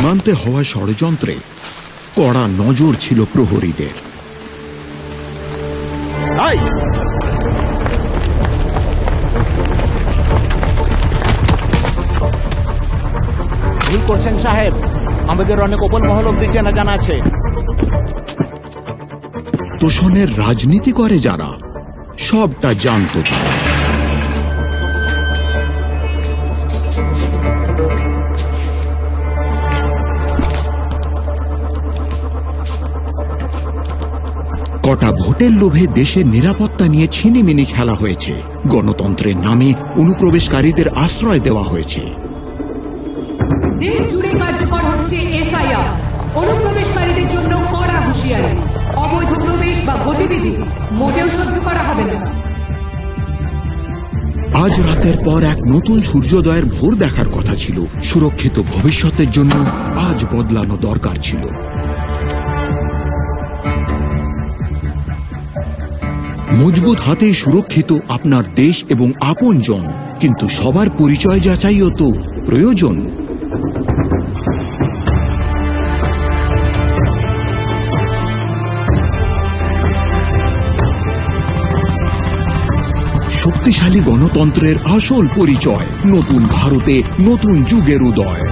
সীমান্তে হওয়া ষড়যন্ত্রে কড়া নজর ছিল প্রহরীদের। ভুল করছেন সাহেব, আমাদের অনেক ওপর মহল অব্দি চেনা জানা আছে। তোষণের রাজনীতি করে যারা, সবটা জানত তারা। কটা ভোটের লোভে দেশের নিরাপত্তা নিয়ে ছিনিমিনি খেলা হয়েছে, গণতন্ত্রের নামে অনুপ্রবেশকারীদের আশ্রয় দেওয়া হয়েছে। দেশ জুড়ে কার্যকর হচ্ছে এসআইআর, অনুপ্রবেশকারীদের জন্য কড়া হুঁশিয়ারি। অবৈধ প্রবেশ বা গতিবিধি মোটেও সহ্য করা হবে না। আজ রাতের পর এক নতুন সূর্যোদয়ের ভোর দেখার কথা ছিল। সুরক্ষিত ভবিষ্যতের জন্য আজ বদলানো দরকার ছিল। মজবুত হাতে সুরক্ষিত আপনার দেশ এবং আপনজন, কিন্তু সবার পরিচয় যাচাইও তো প্রয়োজন। শক্তিশালী গণতন্ত্রের আসল পরিচয়, নতুন ভারতে নতুন যুগের উদয়।